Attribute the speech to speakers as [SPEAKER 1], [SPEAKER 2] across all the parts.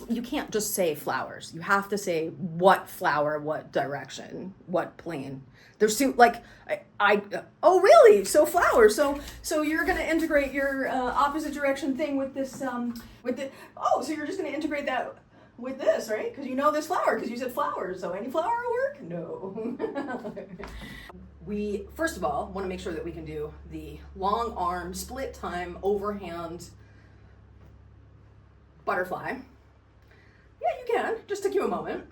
[SPEAKER 1] You can't just say flowers. You have to say what flower, what direction, what plane. There's two, like, oh really? So flowers. So you're gonna integrate your opposite direction thing with this, so you're just gonna integrate that with this, right? Because you know this flower, because you said flowers. So any flower will work? No. We, first of all, want to make sure that we can do the long arm, split time, overhand butterfly. Yeah, you can. Just take you a moment.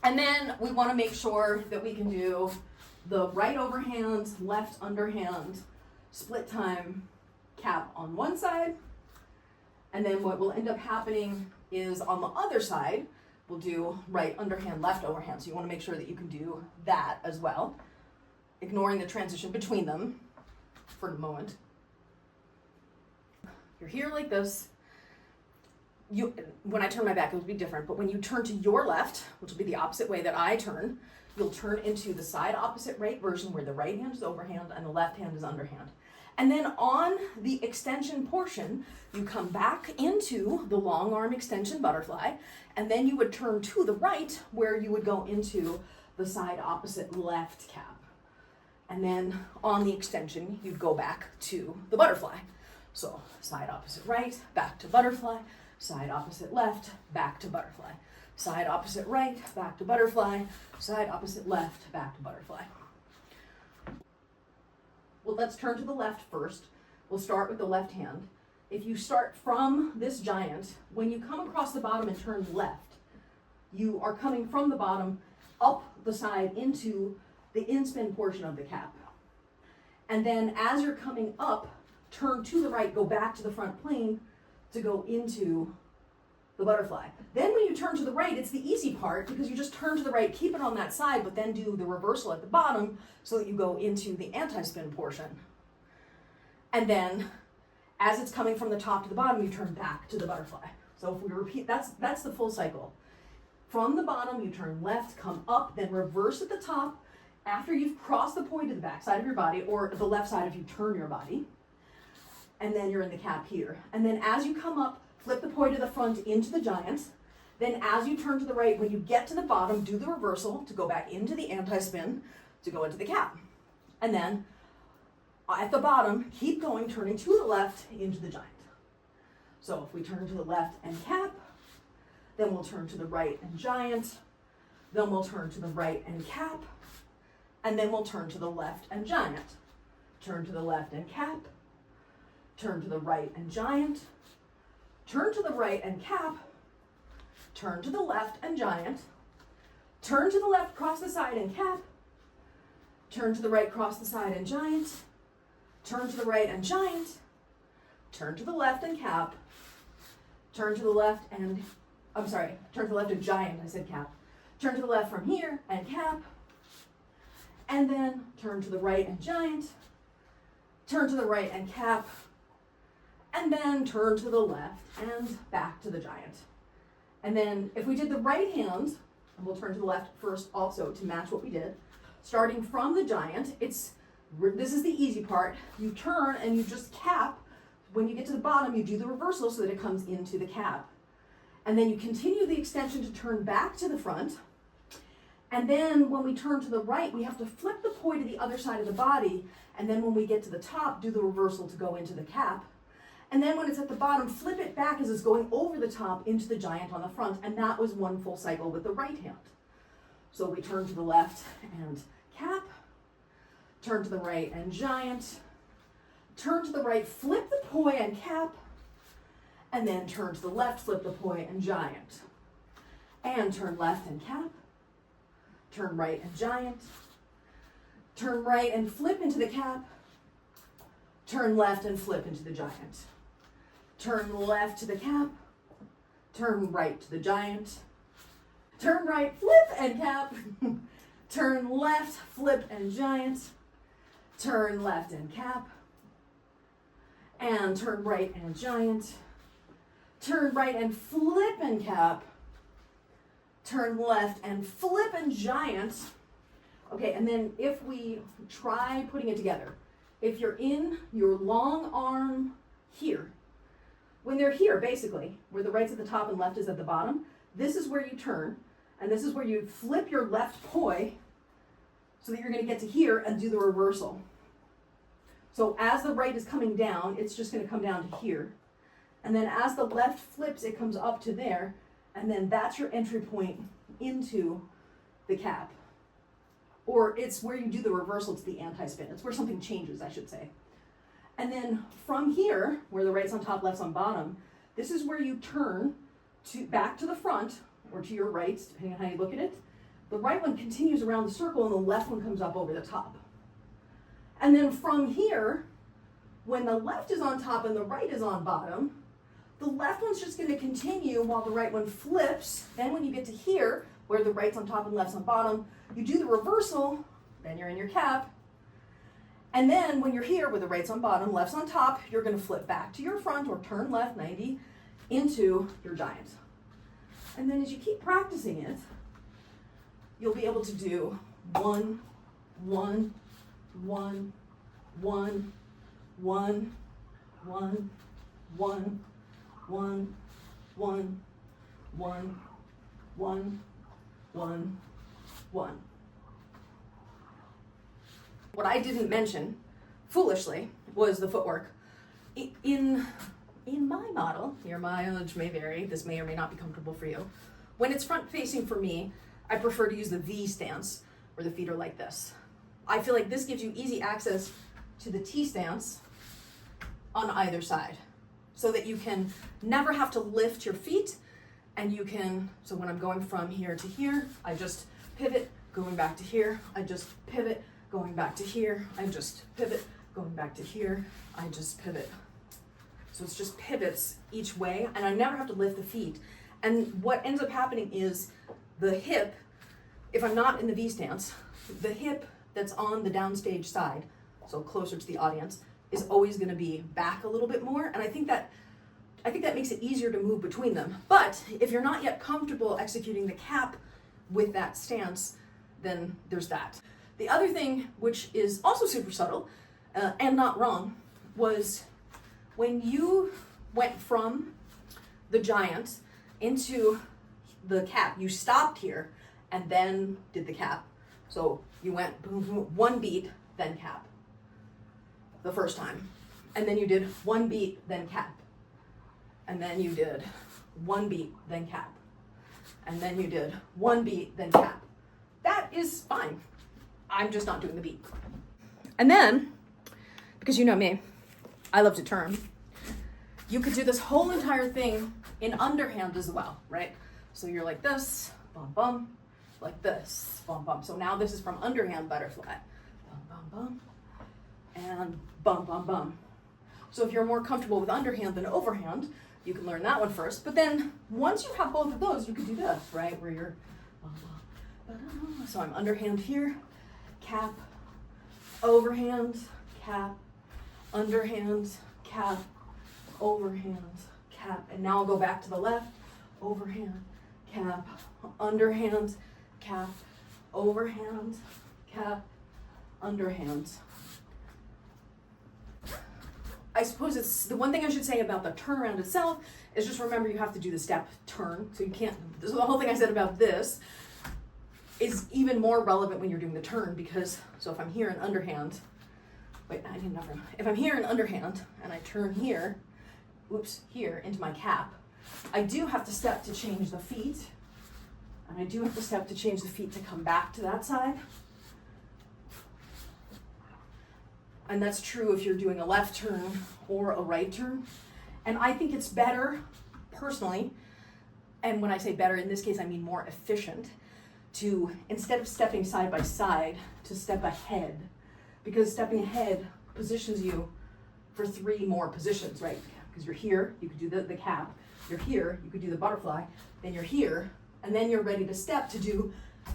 [SPEAKER 1] And then we want to make sure that we can do the right overhand, left underhand, split time cap on one side. And then what will end up happening is on the other side, we'll do right underhand, left overhand. So you want to make sure that you can do that as well, ignoring the transition between them for the moment. You're here like this. When I turn my back, it will be different, but when you turn to your left, which will be the opposite way that I turn, you'll turn into the side opposite right version where the right hand is overhand and the left hand is underhand. And then on the extension portion, you come back into the long arm extension butterfly, and then you would turn to the right where you would go into the side opposite left cap. And then on the extension, you'd go back to the butterfly. So side opposite right, back to butterfly, side opposite left, back to butterfly. Side opposite right, back to butterfly. Side opposite left, back to butterfly. Well, let's turn to the left first. We'll start with the left hand. If you start from this giant, when you come across the bottom and turn left, you are coming from the bottom up the side into the in-spin portion of the cap. And then as you're coming up, turn to the right, go back to the front plane to go into the butterfly. Then when you turn to the right, it's the easy part because you just turn to the right, keep it on that side, but then do the reversal at the bottom so that you go into the anti-spin portion. And then as it's coming from the top to the bottom, you turn back to the butterfly. So if we repeat, that's the full cycle. From the bottom, you turn left, come up, then reverse at the top after you've crossed the point to the back side of your body, or the left side if you turn your body. And then you're in the cap here. And then as you come up, flip the poi to the front into the giant. Then as you turn to the right, when you get to the bottom, do the reversal to go back into the anti-spin to go into the cap. And then at the bottom, keep going, turning to the left into the giant. So if we turn to the left and cap, then we'll turn to the right and giant, then we'll turn to the right and cap, and then we'll turn to the left and giant. Turn to the left and cap, turn to the right and giant, turn to the right and cap, turn to the left and giant, turn to the left, cross the side and cap, turn to the right, cross the side and giant, turn to the right and giant, turn to the left and cap, turn to the left and, turn to the left and giant, I said cap. Turn to the left from here and cap, and then turn to the right and giant, turn to the right and cap, and then turn to the left and back to the giant. And then if we did the right hand, and we'll turn to the left first also to match what we did, starting from the giant, this is the easy part. You turn and you just cap. When you get to the bottom, you do the reversal so that it comes into the cap. And then you continue the extension to turn back to the front. And then when we turn to the right, we have to flip the poi to the other side of the body. And then when we get to the top, do the reversal to go into the cap. And then when it's at the bottom, flip it back as it's going over the top into the giant on the front. And that was one full cycle with the right hand. So we turn to the left and cap, turn to the right and giant, turn to the right, flip the poi and cap, and then turn to the left, flip the poi and giant. And turn left and cap, turn right and giant, turn right and flip into the cap, turn left and flip into the giant. Turn left to the cap, turn right to the giant, turn right, flip and cap, turn left, flip and giant, turn left and cap, and turn right and giant, turn right and flip and cap, turn left and flip and giant. Okay, and then if we try putting it together, if you're in your long arm here, when they're here, basically, where the right's at the top and left is at the bottom, this is where you turn, and this is where you flip your left poi so that you're going to get to here and do the reversal. So as the right is coming down, it's just going to come down to here. And then as the left flips, it comes up to there, and then that's your entry point into the cap. Or it's where you do the reversal to the anti-spin. It's where something changes, I should say. And then from here, where the right's on top, left's on bottom, this is where you turn back to the front, or to your right, depending on how you look at it. The right one continues around the circle, and the left one comes up over the top. And then from here, when the left is on top and the right is on bottom, the left one's just going to continue while the right one flips. Then when you get to here, where the right's on top and left's on bottom, you do the reversal, then you're in your cap. And then when you're here, where the right's on bottom, left's on top, you're going to flip back to your front or turn left 90 into your giant. And then as you keep practicing it, you'll be able to do 1, 1, 1, 1, 1, 1, 1, 1, 1, 1, 1, 1, 1. What I didn't mention, foolishly, was the footwork. In my model, your mileage may vary, this may or may not be comfortable for you. When it's front facing for me, I prefer to use the V stance, where the feet are like this. I feel like this gives you easy access to the T stance on either side, so that you can never have to lift your feet, and you can, so when I'm going from here to here, I just pivot, going back to here, I just pivot, going back to here, I just pivot, going back to here, I just pivot. So it's just pivots each way, and I never have to lift the feet. And what ends up happening is the hip, if I'm not in the V stance, the hip that's on the downstage side, so closer to the audience, is always going to be back a little bit more, and I think that makes it easier to move between them. But if you're not yet comfortable executing the cap with that stance, then there's that. The other thing, which is also super subtle and not wrong, was when you went from the giant into the cap, you stopped here and then did the cap. So you went boom, boom, one beat, then cap the first time. And then you did one beat, then cap. And then you did one beat, then cap. And then you did one beat, then cap. That is fine. I'm just not doing the beat. And then, because you know me, I love to turn. You could do this whole entire thing in underhand as well, right? So you're like this, bum bum, like this, bum bum. So now this is from underhand butterfly, bum bum bum, and bum bum bum. So if you're more comfortable with underhand than overhand, you can learn that one first. But then once you have both of those, you can do this, right? Where you're, so I'm underhand here, cap, overhand, cap, underhand, cap, overhand, cap. And now I'll go back to the left, overhand, cap, underhand, cap, overhand, cap, underhand. I suppose it's the one thing I should say about the turnaround itself is just remember you have to do the step turn. So you can't, so the whole thing I said about this is even more relevant when you're doing the turn, because, so if I'm here in underhand, if I'm here in underhand and I turn here, here into my cap, I do have to step to change the feet, and I do have to step to change the feet to come back to that side. And that's true if you're doing a left turn or a right turn. And I think it's better, personally, and when I say better, in this case, I mean more efficient, to, instead of stepping side by side, to step ahead. Because stepping ahead positions you for 3 more positions, right? Because you're here, you could do the cap. You're here, you could do the butterfly. Then you're here, and then you're ready to step to do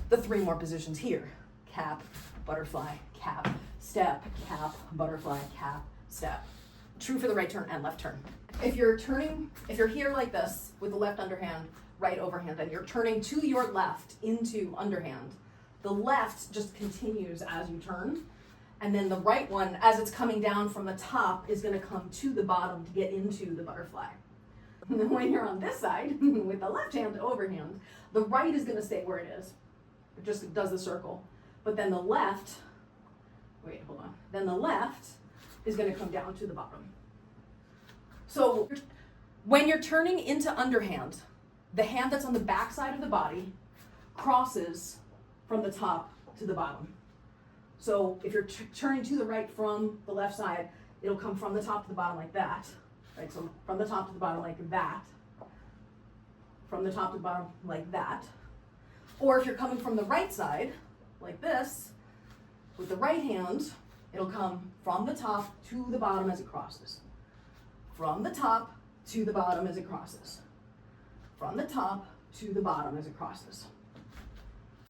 [SPEAKER 1] the 3 more positions here. Cap, butterfly, cap, step, cap, butterfly, cap, step. True for the right turn and left turn. If you're here like this with the left underhand, right overhand, and you're turning to your left into underhand, the left just continues as you turn, and then the right one, as it's coming down from the top, is going to come to the bottom to get into the butterfly. when you're on this side, with the left hand overhand, the right is gonna stay where it is. It just does the circle. But then the left, wait, hold on. Then the left is gonna come down to the bottom. So when you're turning into underhand, the hand that's on the back side of the body crosses from the top to the bottom. So if you're turning to the right from the left side, it'll come from the top to the bottom like that. Right, so from the top to the bottom like that. From the top to the bottom like that. Or if you're coming from the right side, like this, with the right hand, it'll come from the top to the bottom as it crosses. From the top to the bottom as it crosses. From the top to the bottom as it crosses.